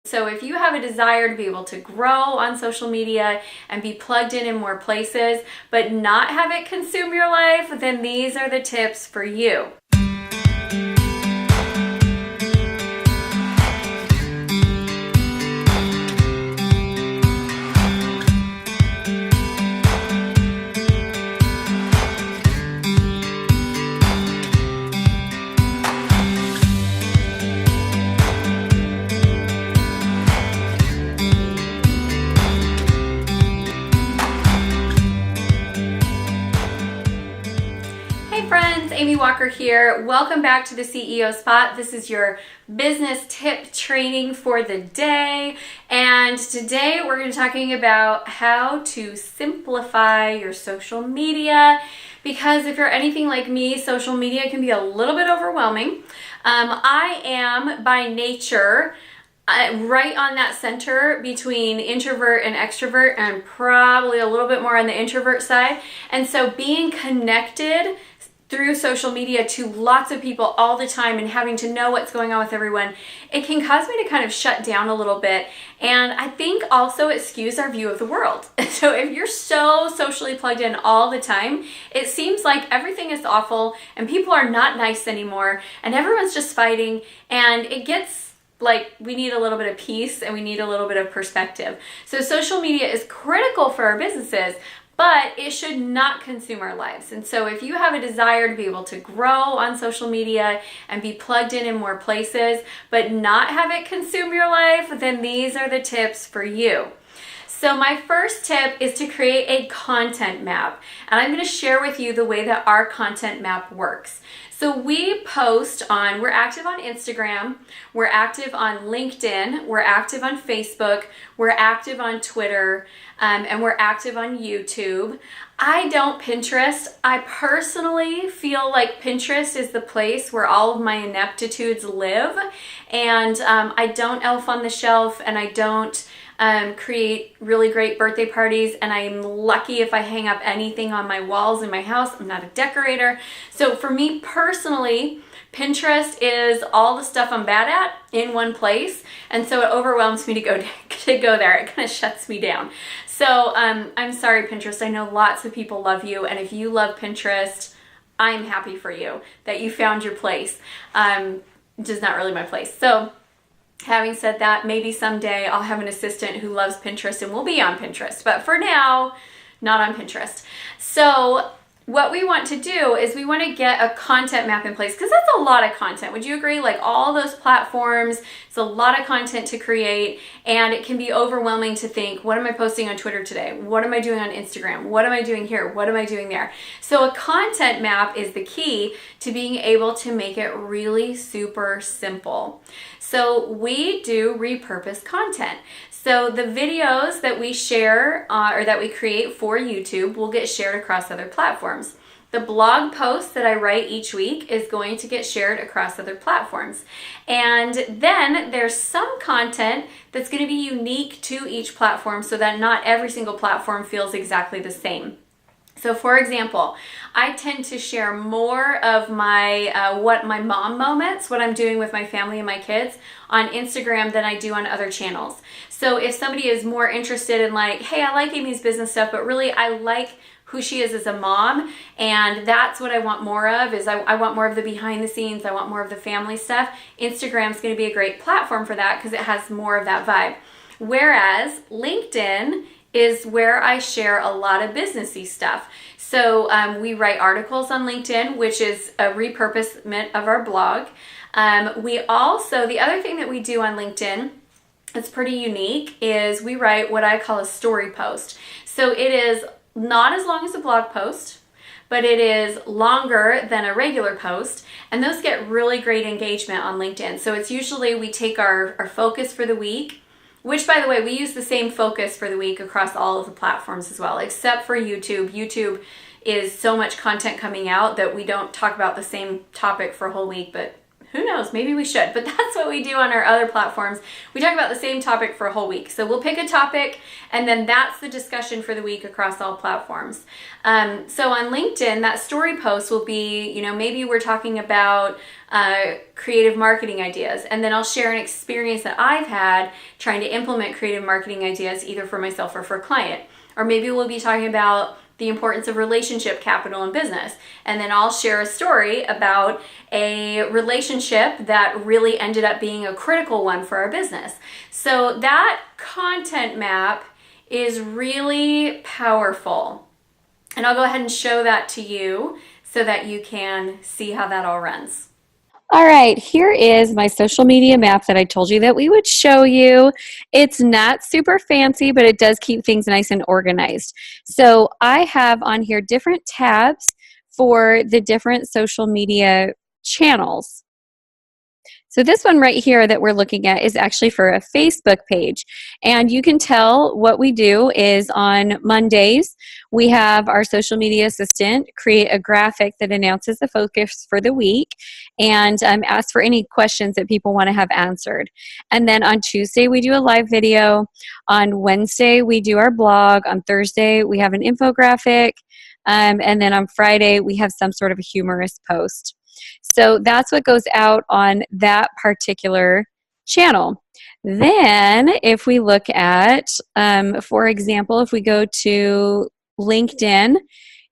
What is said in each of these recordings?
So if you have a desire to be able to grow on social media and be plugged in more places, but not have it consume your life, then these are the tips for you. Friends, Amy Walker here. Welcome back to the CEO Spot. This is your business tip training for the day. And today we're going to be talking about how to simplify your social media. Because if you're anything like me, social media can be a little bit overwhelming. I am by nature right on that center between introvert and extrovert, and probably a little bit more on the introvert side. And so being connected through social media to lots of people all the time and having to know what's going on with everyone, it can cause me to kind of shut down a little bit. And I think also it skews our view of the world. So if you're so socially plugged in all the time, it seems like everything is awful and people are not nice anymore and everyone's just fighting, and it gets like we need a little bit of peace and we need a little bit of perspective. So social media is critical for our businesses, but it should not consume our lives. And so if you have a desire to be able to grow on social media and be plugged in more places, but not have it consume your life, then these are the tips for you. So my first tip is to create a content map. And I'm going to share with you the way that our content map works. So we post on, we're active on Instagram, we're active on LinkedIn, we're active on Facebook, we're active on Twitter, and we're active on YouTube. I don't Pinterest. I personally feel like Pinterest is the place where all of my ineptitudes live, and I don't elf on the shelf, and I don't create really great birthday parties, and I'm lucky if I hang up anything on my walls in my house. I'm not a decorator. So for me personally, Pinterest is all the stuff I'm bad at in one place, and so it overwhelms me to go there. It kind of shuts me down. So I'm sorry, Pinterest. I know lots of people love you, and if you love Pinterest, I'm happy for you that you found your place. Just not really my place. So having said that, maybe someday I'll have an assistant who loves Pinterest and we'll be on Pinterest. But for now, not on Pinterest. So what we want to do is we want to get a content map in place, because that's a lot of content. Would you agree? Like all those platforms, it's a lot of content to create, and it can be overwhelming to think, what am I posting on Twitter today? What am I doing on Instagram? What am I doing here? What am I doing there? So a content map is the key to being able to make it really super simple. So we do repurposed content. So the videos that we share or that we create for YouTube will get shared across other platforms. The blog post that I write each week is going to get shared across other platforms. And then there's some content that's going to be unique to each platform so that not every single platform feels exactly the same. So for example, I tend to share more of my what my mom moments, what I'm doing with my family and my kids on Instagram than I do on other channels. So if somebody is more interested in like, hey, I like Amy's business stuff, but really I like who she is as a mom, and that's what I want more of, is I want more of the behind the scenes, I want more of the family stuff. Instagram's going to be a great platform for that because it has more of that vibe. Whereas LinkedIn is where I share a lot of businessy stuff. So we write articles on LinkedIn, which is a repurposement of our blog. We also, the other thing that we do on LinkedIn that's pretty unique is we write what I call a story post. So it is not as long as a blog post, but it is longer than a regular post, and those get really great engagement on LinkedIn. So it's usually we take our focus for the week, which, by the way, we use the same focus for the week across all of the platforms as well, except for YouTube. YouTube is so much content coming out that we don't talk about the same topic for a whole week, but Who knows? Maybe we should, but that's what we do on our other platforms. We talk about the same topic for a whole week. So we'll pick a topic, and then that's the discussion for the week across all platforms. So on LinkedIn, that story post will be, maybe we're talking about creative marketing ideas, and then I'll share an experience that I've had trying to implement creative marketing ideas either for myself or for a client. Or maybe we'll be talking about the importance of relationship capital in business. And then I'll share a story about a relationship that really ended up being a critical one for our business. So that content map is really powerful. And I'll go ahead and show that to you so that you can see how that all runs. All right, here is my social media map that I told you that we would show you. It's not super fancy, but it does keep things nice and organized. So I have on here different tabs for the different social media channels. So this one right here that we're looking at is actually for a Facebook page. And you can tell what we do is on Mondays, we have our social media assistant create a graphic that announces the focus for the week and ask for any questions that people want to have answered. And then on Tuesday, we do a live video. On Wednesday, we do our blog. On Thursday, we have an infographic. And then on Friday, we have some sort of a humorous post. So that's what goes out on that particular channel. Then if we look at, for example, if we go to LinkedIn,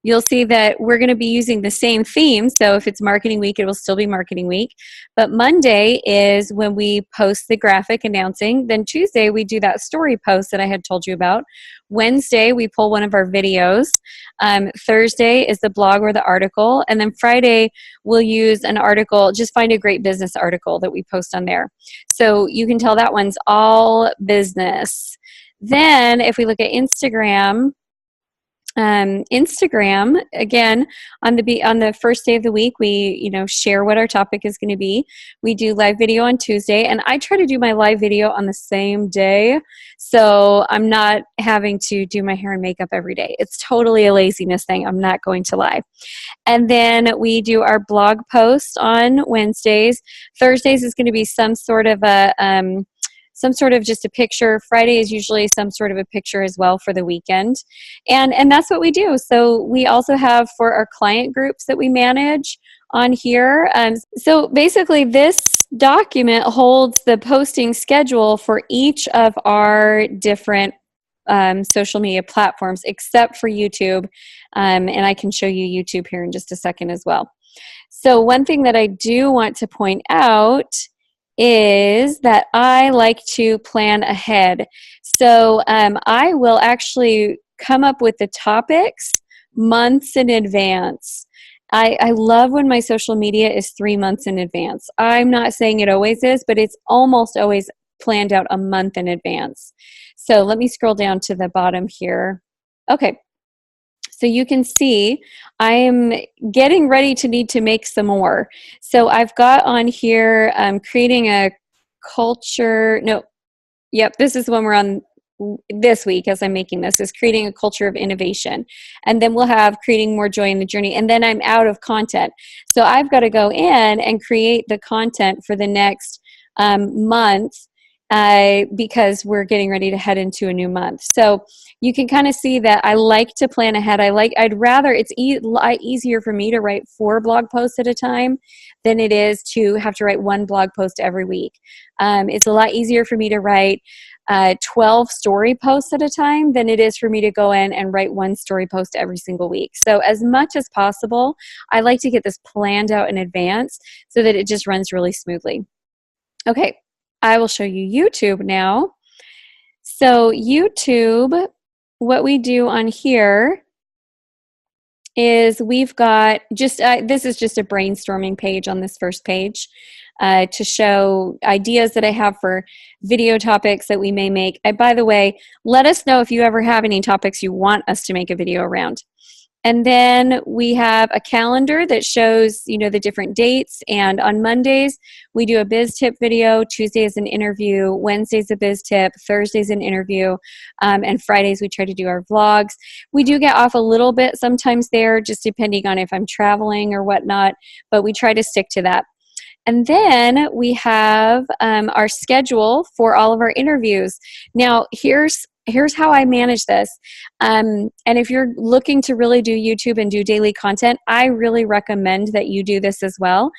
you'll see that we're going to be using the same theme. So if it's marketing week, it will still be marketing week. But Monday is when we post the graphic announcing. Then Tuesday, we do that story post that I had told you about. Wednesday, we pull one of our videos. Thursday is the blog or the article. And then Friday, we'll use an article. Just find a great business article that we post on there. So you can tell that one's all business. Then if we look at Instagram, again, on the first day of the week, we share what our topic is going to be. We do live video on Tuesday, and I try to do my live video on the same day, so I'm not having to do my hair and makeup every day. It's totally a laziness thing. I'm not going to lie. And then we do our blog post on Wednesdays. Thursdays is going to be some sort of just a picture. Friday is usually some sort of a picture as well for the weekend. And that's what we do. So we also have for our client groups that we manage on here. So basically this document holds the posting schedule for each of our different social media platforms except for YouTube. And I can show you YouTube here in just a second as well. So one thing that I do want to point out is that I like to plan ahead. So I will actually come up with the topics months in advance. I love when my social media is 3 months in advance. I'm not saying it always is, but it's almost always planned out a month in advance. So let me scroll down to the bottom here. Okay. So you can see I am getting ready to need to make some more. So I've got on here creating a culture. This is when we're on this week as I'm making this, is creating a culture of innovation. And then we'll have creating more joy in the journey. And then I'm out of content. So I've got to go in and create the content for the next month because we're getting ready to head into a new month. So you can kind of see that I like to plan ahead. I'd rather, it's easier for me to write 4 blog posts at a time than it is to have to write 1 blog post every week. It's a lot easier for me to write 12 story posts at a time than it is for me to go in and write 1 story post every single week. So as much as possible, I like to get this planned out in advance so that it just runs really smoothly. Okay, I will show you YouTube now. So YouTube, what we do on here is we've got just, this is just a brainstorming page on this first page to show ideas that I have for video topics that we may make. By the way, let us know if you ever have any topics you want us to make a video around. And then we have a calendar that shows, the different dates. And on Mondays, we do a biz tip video. Tuesday is an interview. Wednesday's a biz tip. Thursday's an interview. And Fridays, we try to do our vlogs. We do get off a little bit sometimes there, just depending on if I'm traveling or whatnot, but we try to stick to that. And then we have our schedule for all of our interviews. Now, here's how I manage this. And if you're looking to really do YouTube and do daily content, I really recommend that you do this as well.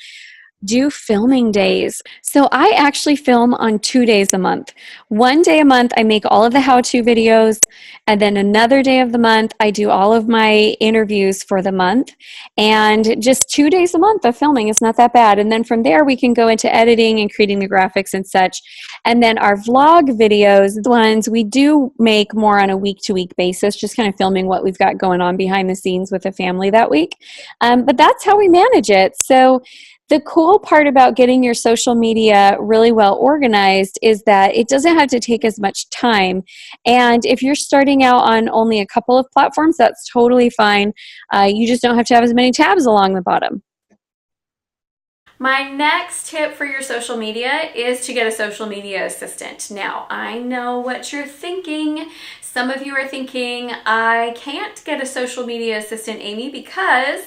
Do filming days. So I actually film on 2 days a month. One day a month, I make all of the how-to videos, and then another day of the month, I do all of my interviews for the month. And just 2 days a month of filming is not that bad. And then from there, we can go into editing and creating the graphics and such. And then our vlog videos, the ones we do make more on a week-to-week basis, just kind of filming what we've got going on behind the scenes with the family that week. But that's how we manage it. So the cool part about getting your social media really well organized is that it doesn't have to take as much time. And if you're starting out on only a couple of platforms, that's totally fine. You just don't have to have as many tabs along the bottom. My next tip for your social media is to get a social media assistant. Now, I know what you're thinking. Some of you are thinking, I can't get a social media assistant, Amy, because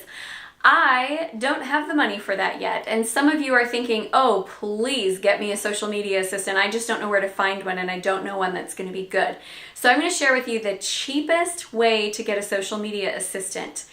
I don't have the money for that yet. And some of you are thinking, oh, please get me a social media assistant. I just don't know where to find one, and I don't know one that's going to be good. So I'm going to share with you the cheapest way to get a social media assistant.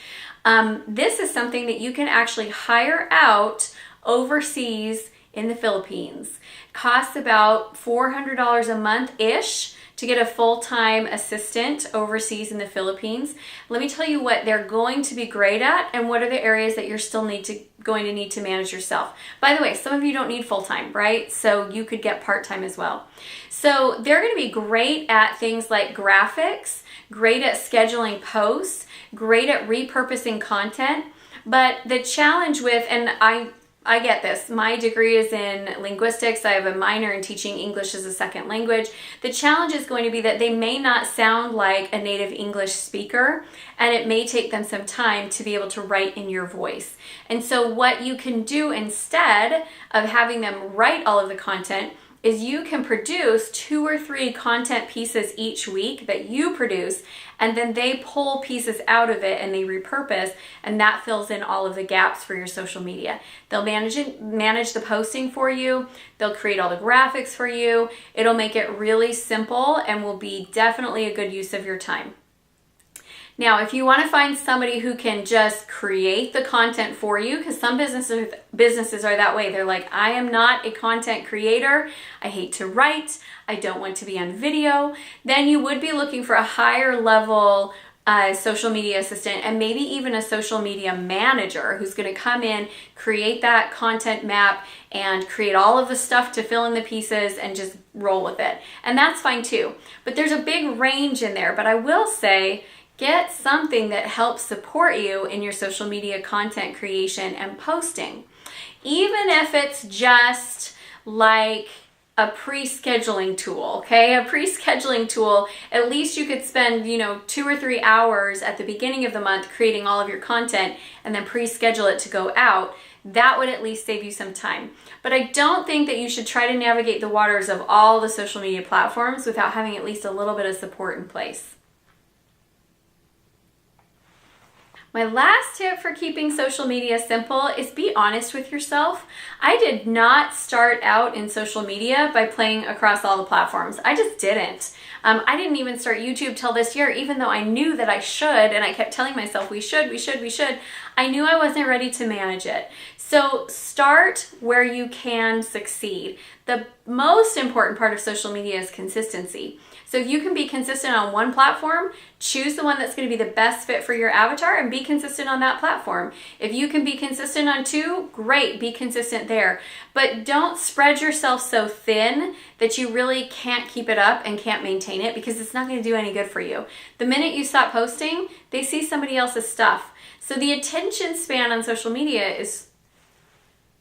This is something that you can actually hire out overseas in the Philippines. It costs about $400 a month-ish to get a full-time assistant overseas in the Philippines. Let me tell you what they're going to be great at and what are the areas that you're still going to need to manage yourself. By the way, some of you don't need full-time, right? So you could get part-time as well. So they're going to be great at things like graphics, great at scheduling posts, great at repurposing content. But the challenge with, and I get this. My degree is in linguistics. I have a minor in teaching English as a second language. The challenge is going to be that they may not sound like a native English speaker, and it may take them some time to be able to write in your voice. And so what you can do instead of having them write all of the content is you can produce 2 or 3 content pieces each week that you produce, and then they pull pieces out of it and they repurpose, and that fills in all of the gaps for your social media. They'll manage the posting for you. They'll create all the graphics for you. It'll make it really simple and will be definitely a good use of your time. Now, if you want to find somebody who can just create the content for you, because some businesses are that way. They're like, I am not a content creator. I hate to write. I don't want to be on video. Then you would be looking for a higher level social media assistant, and maybe even a social media manager who's going to come in, create that content map, and create all of the stuff to fill in the pieces and just roll with it. And that's fine too. But there's a big range in there. But I will say, get something that helps support you in your social media content creation and posting. Even if it's just like a pre-scheduling tool, okay? A pre-scheduling tool, at least you could spend, 2 or 3 hours at the beginning of the month creating all of your content and then pre-schedule it to go out. That would at least save you some time. But I don't think that you should try to navigate the waters of all the social media platforms without having at least a little bit of support in place. My last tip for keeping social media simple is be honest with yourself. I did not start out in social media by playing across all the platforms. I just didn't. I didn't even start YouTube till this year, even though I knew that I should, and I kept telling myself we should. I knew I wasn't ready to manage it. So start where you can succeed. The most important part of social media is consistency. So if you can be consistent on one platform, choose the one that's going to be the best fit for your avatar and be consistent on that platform. If you can be consistent on 2, great, be consistent there. But don't spread yourself so thin that you really can't keep it up and can't maintain it, because it's not going to do any good for you. The minute you stop posting, they see somebody else's stuff. So the attention span on social media is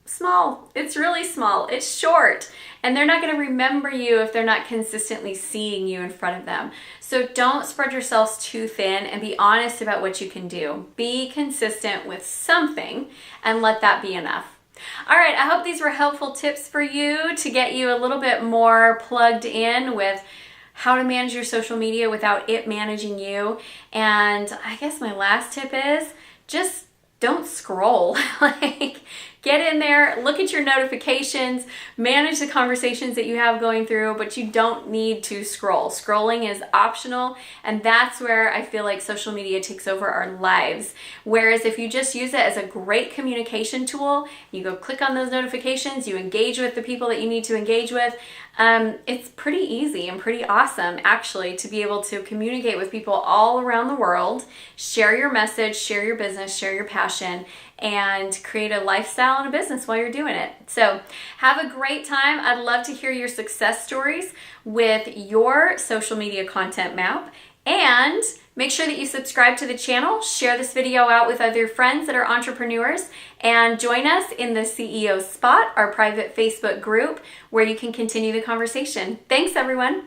small. It's really small. It's short. And they're not going to remember you if they're not consistently seeing you in front of them. So don't spread yourselves too thin, and be honest about what you can do. Be consistent with something and let that be enough. All right, I hope these were helpful tips for you to get you a little bit more plugged in with how to manage your social media without it managing you. And I guess my last tip is just don't scroll. Like, get in there, look at your notifications, manage the conversations that you have going through, but you don't need to scroll. Scrolling is optional, and that's where I feel like social media takes over our lives. Whereas if you just use it as a great communication tool, you go click on those notifications, you engage with the people that you need to engage with, it's pretty easy and pretty awesome actually to be able to communicate with people all around the world, share your message, share your business, share your passion, and create a lifestyle and a business while you're doing it. So have a great time. I'd love to hear your success stories with your social media content map, and make sure that you subscribe to the channel, share this video out with other friends that are entrepreneurs, and join us in the CEO Spot, our private Facebook group, where you can continue the conversation. Thanks, everyone.